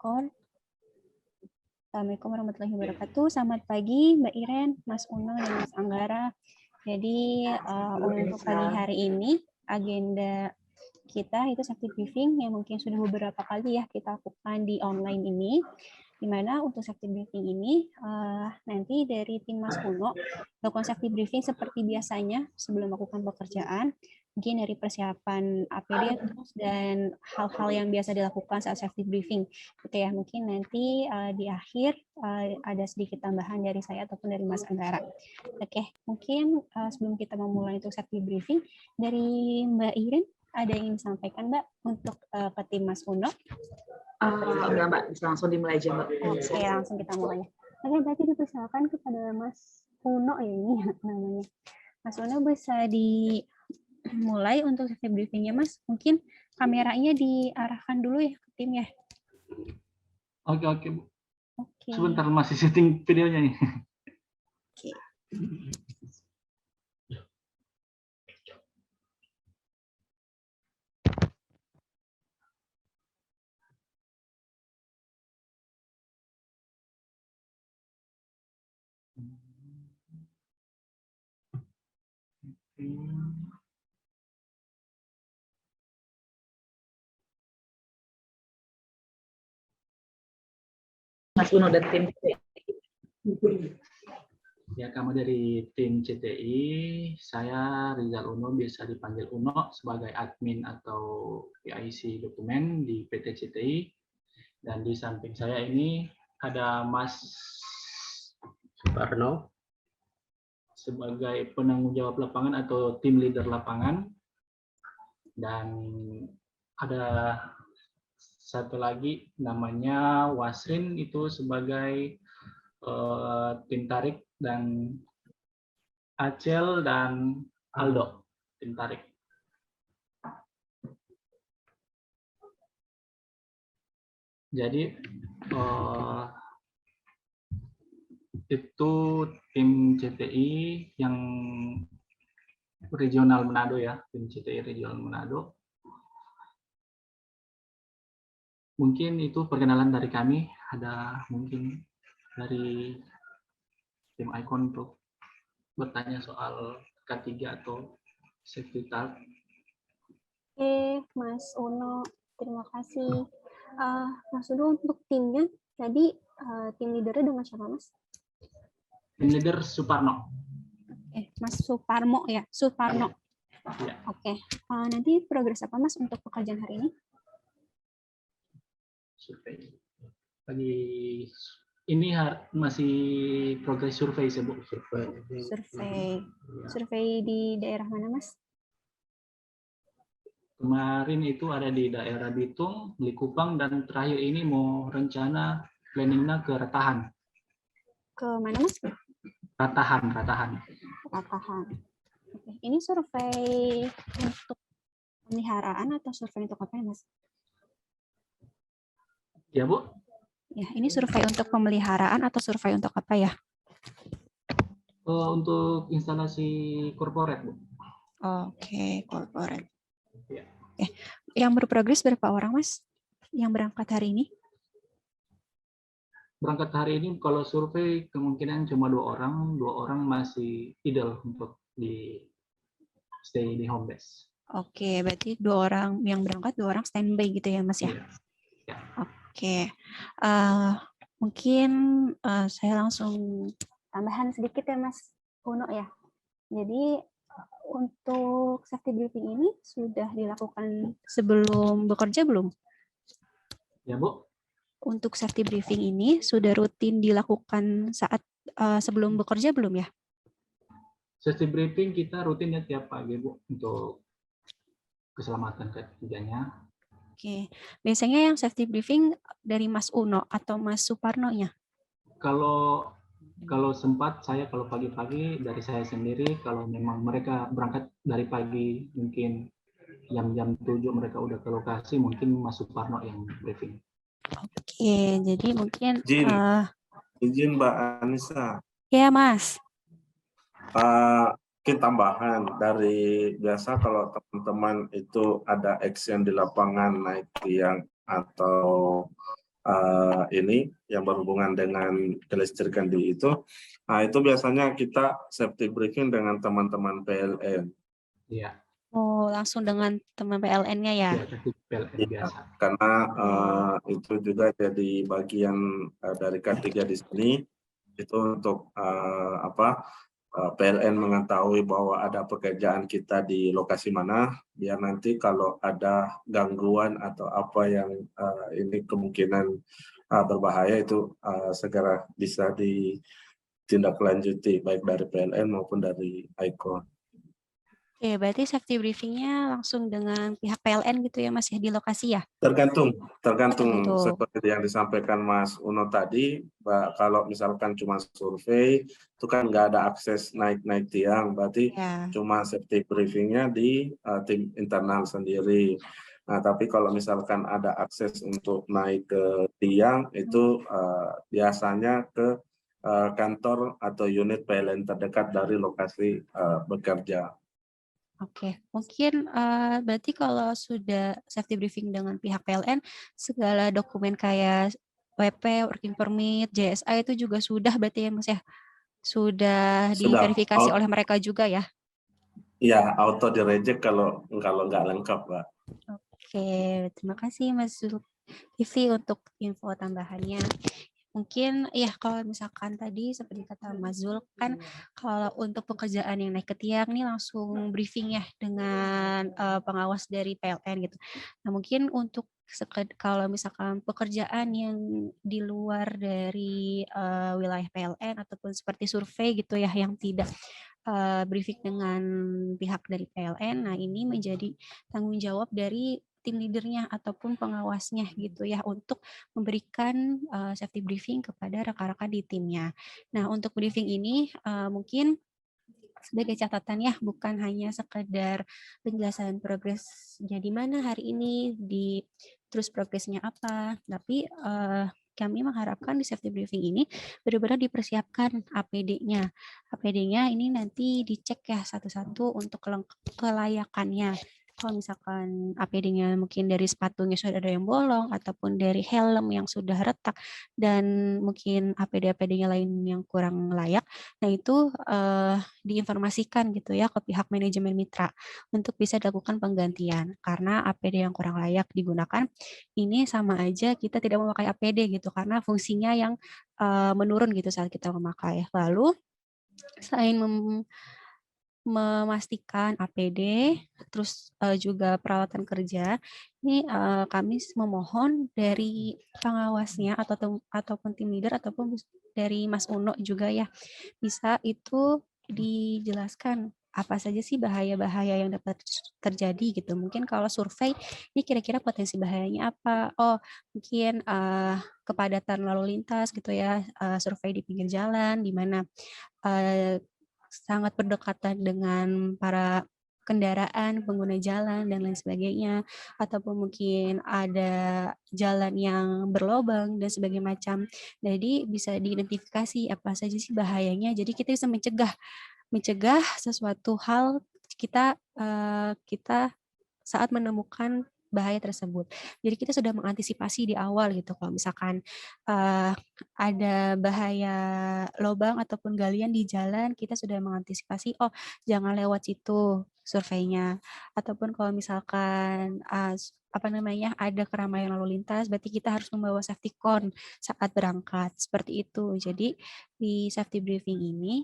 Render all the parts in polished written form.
record. Assalamualaikum warahmatullahi wabarakatuh. Selamat pagi Mbak Iren, Mas Uno, dan Mas Anggara. Jadi untuk pagi hari ini agenda kita itu safety briefing yang mungkin sudah beberapa kali ya kita lakukan di online ini. Di mana untuk safety briefing ini nanti dari tim Mas Uno lakukan safety briefing seperti biasanya sebelum melakukan pekerjaan, mungkin dari persiapan APD dan hal-hal yang biasa dilakukan saat safety briefing gitu ya. Mungkin nanti di akhir ada sedikit tambahan dari saya ataupun dari Mas Anggara. Oke, mungkin sebelum kita memulai untuk safety briefing dari Mbak Iren ada yang ingin disampaikan Mbak untuk ke tim Mas Uno? Enggak Mbak, bisa langsung dimulai aja Mbak. Oke, langsung kita mulai. Oke, berarti dipersilakan kepada Mas Uno ya ini namanya. Mas Uno bisa dimulai untuk safety briefingnya Mas. Mungkin kameranya diarahkan dulu ya ke tim ya. Oke Bu. Oke. Sebentar masih setting videonya nih. Oke. Mas Uno dan tim. Ya, kami dari tim CTI, saya Rizal Uno, biasa dipanggil Uno sebagai admin atau PIC dokumen di PT CTI. Dan di samping saya ini ada Mas Suparno sebagai penanggung jawab lapangan atau tim leader lapangan. Dan ada satu lagi namanya Wasrin, itu sebagai tim tarik, dan Acel dan Aldo tim tarik. Jadi itu tim CTI yang regional Manado ya, tim CTI regional Manado. Mungkin itu perkenalan dari kami. Ada mungkin dari tim Icon untuk bertanya soal K3 atau safety talk. Oke, Mas Uno, terima kasih. Mas Uno untuk timnya tadi tim leadernya dengan siapa Mas? Tim leader Suparno. Mas Suparmo ya, Suparno. Ya. Oke, nanti progres apa Mas untuk pekerjaan hari ini? Survei. Lagi ini masih progres survei Bu. Survei di daerah mana Mas? Kemarin itu ada di daerah Bitung, Likupang, dan terakhir ini mau rencana planningnya ke Ratahan. Ke mana Mas? Ratahan. Oke. Ini survei untuk pemeliharaan atau survei untuk apa ya Mas? Ya Bu. Ya, ini survei untuk pemeliharaan atau survei untuk apa ya? Untuk instalasi korporat Bu. Oke, corporate. Ya. Yang berprogres berapa orang Mas? Yang berangkat hari ini? Berangkat hari ini kalau survei kemungkinan cuma 2 orang. 2 orang masih idle untuk di stay di home base. Oke, berarti 2 orang yang berangkat, 2 orang standby gitu ya Mas ya? Ya. Oke, mungkin saya langsung tambahan sedikit ya Mas Uno ya. Jadi untuk safety briefing ini sudah dilakukan sebelum bekerja belum? Ya Bu. Untuk safety briefing ini sudah rutin dilakukan saat sebelum bekerja belum ya? Safety briefing kita rutin ya tiap pagi Bu untuk keselamatan ketiganya. Oke, biasanya yang safety briefing dari Mas Uno atau Mas Suparno-nya? Kalau sempat saya kalau pagi-pagi dari saya sendiri, kalau memang mereka berangkat dari pagi mungkin jam 7 mereka udah ke lokasi, mungkin Mas Suparno yang briefing. Oke, jadi mungkin izin Mbak Anissa. Ya Mas. Mungkin tambahan dari biasa kalau teman-teman itu ada action di lapangan naik tiang atau ini yang berhubungan dengan kelistrikan di itu. Nah, itu biasanya kita safety briefing dengan teman-teman PLN. Iya, Oh, langsung dengan teman PLN-nya ya? ya, teknik PLN Iya, biasa. karena itu juga jadi bagian dari K3 di sini, itu untuk PLN mengetahui bahwa ada pekerjaan kita di lokasi mana, biar nanti kalau ada gangguan atau apa yang ini kemungkinan berbahaya itu segera bisa ditindaklanjuti baik dari PLN maupun dari ICON. Oke, berarti safety briefingnya langsung dengan pihak PLN gitu ya Mas ya di lokasi ya? Tergantung Tergantung. seperti yang disampaikan Mas Uno tadi, kalau misalkan cuma survei itu kan nggak ada akses naik tiang, berarti Ya. cuma safety briefingnya di tim internal sendiri. Nah, tapi kalau misalkan ada akses untuk naik ke tiang itu biasanya ke kantor atau unit PLN terdekat dari lokasi bekerja. Oke, mungkin berarti kalau sudah safety briefing dengan pihak PLN, segala dokumen kayak WP, working permit, JSA itu juga sudah berarti ya Mas ya? Sudah Sudah, diverifikasi oleh mereka juga ya? ya auto direject kalau nggak lengkap, Pak. Oke, terima kasih Mas Zulkifli untuk info tambahannya. Mungkin ya kalau misalkan tadi seperti kata Mas Zul kan kalau untuk pekerjaan yang naik ke tiang nih langsung briefing ya dengan pengawas dari PLN gitu. Nah mungkin untuk kalau misalkan pekerjaan yang di luar dari wilayah PLN ataupun seperti survei gitu ya yang tidak briefing dengan pihak dari PLN, nah ini menjadi tanggung jawab dari tim leadernya ataupun pengawasnya gitu ya untuk memberikan safety briefing kepada rekan-rekan di timnya. Nah, untuk briefing ini mungkin sebagai catatan ya, bukan hanya sekedar penjelasan progres jadi mana hari ini, terus progresnya apa, tapi kami mengharapkan di safety briefing ini benar-benar dipersiapkan APD-nya. APD-nya ini nanti dicek ya satu-satu untuk kelayakannya. Kalau misalkan APD-nya mungkin dari sepatunya sudah ada yang bolong ataupun dari helm yang sudah retak dan mungkin APD-APD-nya lain yang kurang layak, nah itu diinformasikan gitu ya ke pihak manajemen mitra untuk bisa dilakukan penggantian karena APD yang kurang layak digunakan ini sama aja kita tidak memakai APD gitu karena fungsinya yang menurun gitu saat kita memakai. Lalu selain memastikan APD, terus juga peralatan kerja. Ini kami memohon dari pengawasnya ataupun tim leader ataupun dari Mas Uno juga ya, bisa itu dijelaskan apa saja sih bahaya-bahaya yang dapat terjadi gitu. Mungkin kalau survei, ini kira-kira potensi bahayanya apa? Oh, mungkin kepadatan lalu lintas gitu ya, survei di pinggir jalan, di mana sangat berdekatan dengan para kendaraan, pengguna jalan, dan lain sebagainya, ataupun mungkin ada jalan yang berlobang, dan sebagainya macam. Jadi bisa diidentifikasi apa saja sih bahayanya, jadi kita bisa mencegah sesuatu hal kita saat menemukan bahaya tersebut. Jadi kita sudah mengantisipasi di awal gitu. Kalau misalkan ada bahaya lubang ataupun galian di jalan, kita sudah mengantisipasi, oh jangan lewat situ surveinya. Ataupun kalau misalkan ada keramaian lalu lintas, berarti kita harus membawa safety cone saat berangkat. Seperti itu. Jadi di safety briefing ini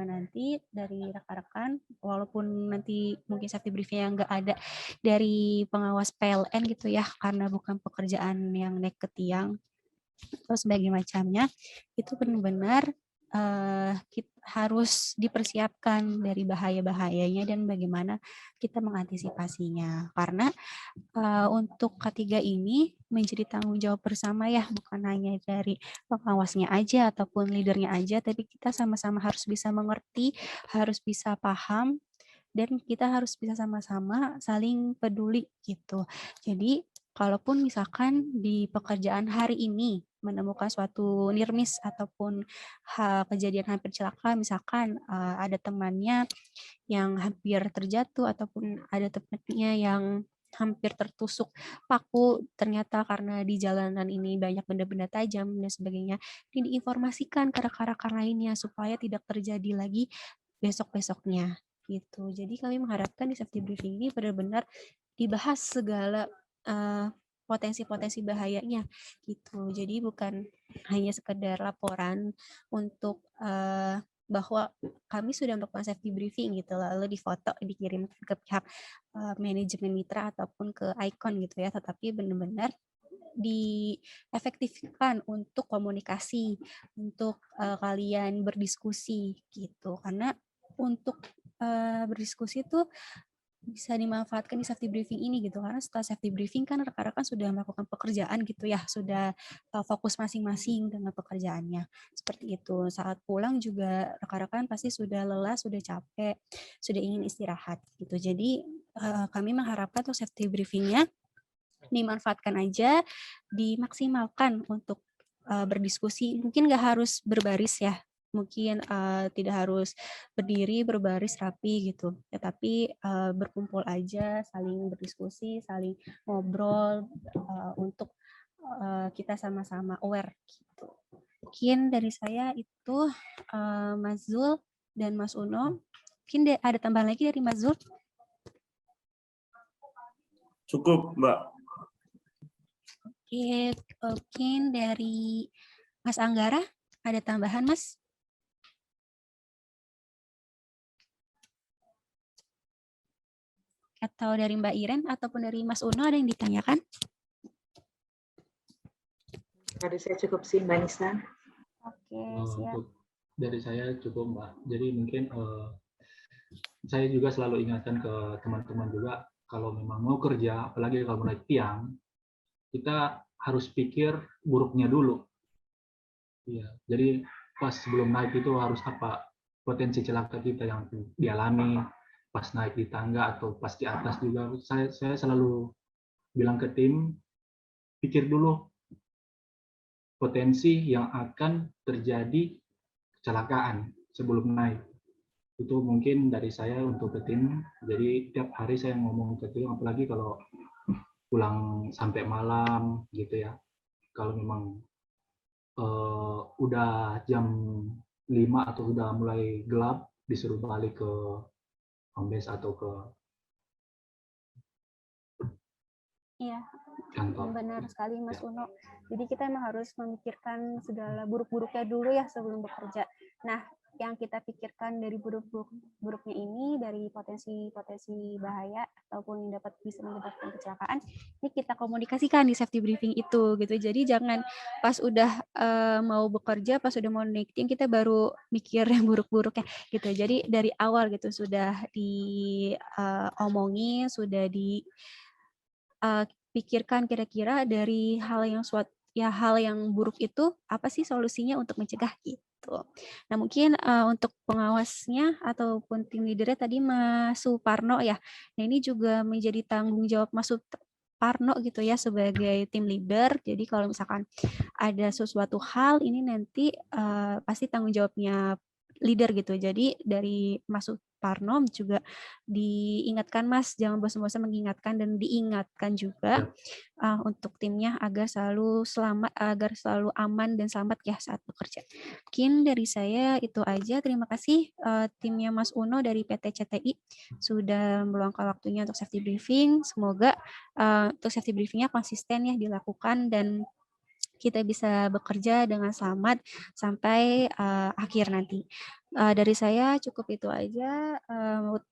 nanti dari rekan-rekan, walaupun nanti mungkin safety briefing yang nggak ada dari pengawas PLN gitu ya, karena bukan pekerjaan yang naik ke tiang, atau sebagai macamnya, itu benar-benar harus dipersiapkan dari bahaya-bahayanya dan bagaimana kita mengantisipasinya. Karena untuk ketiga ini menjadi tanggung jawab bersama ya, bukan hanya dari pengawasnya aja ataupun leadernya aja, tapi kita sama-sama harus bisa mengerti, harus bisa paham, dan kita harus bisa sama-sama saling peduli gitu. Jadi kalaupun misalkan di pekerjaan hari ini menemukan suatu nirmis ataupun kejadian hampir celaka, misalkan ada temannya yang hampir terjatuh ataupun ada temannya yang hampir tertusuk paku, ternyata karena di jalanan ini banyak benda-benda tajam dan sebagainya. Ini diinformasikan ke rekan-rekan lainnya supaya tidak terjadi lagi besok-besoknya gitu. Jadi kami mengharapkan di safety briefing ini benar-benar dibahas segala potensi-potensi bahayanya gitu. Jadi bukan hanya sekedar laporan untuk bahwa kami sudah melakukan safety briefing gitu, lalu difoto dikirim ke pihak manajemen mitra ataupun ke Icon gitu ya, tetapi benar-benar diefektifkan untuk komunikasi, untuk kalian berdiskusi gitu. Karena untuk berdiskusi itu bisa dimanfaatkan di safety briefing ini gitu, karena setelah safety briefing kan rekan-rekan sudah melakukan pekerjaan gitu ya, sudah fokus masing-masing dengan pekerjaannya seperti itu. Saat pulang juga rekan-rekan pasti sudah lelah, sudah capek, sudah ingin istirahat gitu. Jadi kami mengharapkan untuk safety briefingnya dimanfaatkan aja, dimaksimalkan untuk berdiskusi. Mungkin nggak harus berbaris ya, mungkin tidak harus berdiri berbaris rapi gitu, tetapi berkumpul aja, saling berdiskusi, saling ngobrol untuk kita sama-sama aware gitu. Mungkin dari saya itu Mas Zul dan Mas Uno. Mungkin ada tambahan lagi dari Mas Zul? Cukup, Mbak. Oke, mungkin dari Mas Anggara ada tambahan, Mas? Atau dari Mbak Iren ataupun dari Mas Uno ada yang ditanyakan? Dari saya cukup sih, Mbak Nisa. Oke, siap. Untuk dari saya cukup, Mbak. Jadi mungkin saya juga selalu ingatkan ke teman-teman juga, kalau memang mau kerja, apalagi kalau naik tiang, kita harus pikir buruknya dulu. Iya, jadi pas sebelum naik itu harus apa potensi celaka kita yang dialami pas naik di tangga atau pas di atas juga. Saya selalu bilang ke tim, pikir dulu potensi yang akan terjadi kecelakaan sebelum naik. Itu mungkin dari saya untuk ke tim. Jadi tiap hari saya ngomong ke tim, apalagi kalau pulang sampai malam gitu ya. Kalau memang udah jam 5 atau udah mulai gelap, disuruh balik ke home base atau ke kantor. Benar sekali Mas Uno. Jadi kita emang harus memikirkan segala buruk-buruknya dulu ya sebelum bekerja. Nah, yang kita pikirkan dari buruk-buruknya ini, dari potensi-potensi bahaya ataupun yang bisa menyebabkan kecelakaan, ini kita komunikasikan di safety briefing itu gitu. Jadi jangan pas udah mau bekerja, pas udah mau naik tim kita baru mikir yang buruk-buruknya gitu. Jadi dari awal gitu sudah diomongin, sudah pikirkan kira-kira dari hal yang buruk itu apa sih solusinya untuk mencegah gitu. Nah mungkin untuk pengawasnya ataupun tim leadernya tadi Mas Suparno ya. Nah ini juga menjadi tanggung jawab Mas Suparno gitu ya sebagai tim leader. Jadi kalau misalkan ada sesuatu hal ini nanti pasti tanggung jawabnya leader gitu. Jadi dari Mas Suparno juga diingatkan Mas, jangan bosan-bosan mengingatkan dan diingatkan juga untuk timnya agar selalu selamat, agar selalu aman dan selamat ya saat bekerja. Mungkin dari saya itu aja. Terima kasih timnya Mas Uno dari PT CTI sudah meluangkan waktunya untuk safety briefing. Semoga untuk safety briefingnya konsisten ya dilakukan dan kita bisa bekerja dengan selamat sampai akhir nanti. Dari saya cukup itu aja.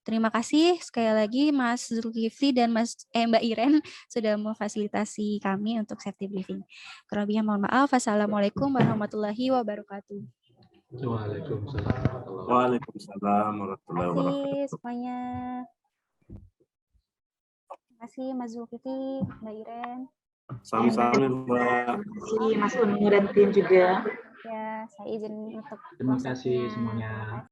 Terima kasih sekali lagi Mas Zulkifli dan Mbak Iren sudah memfasilitasi kami untuk safety briefing. Kurang lebihnya mohon maaf. Assalamualaikum warahmatullahi wabarakatuh. Waalaikumsalam warahmatullahi Terima kasih wabarakatuh. semuanya. Terima kasih Mas Zulkifli, Mbak Iren. Sama-sama, Mbak. Terima kasih Mas Uno dan tim juga. Ya, saya izin untuk Terima kasih semuanya.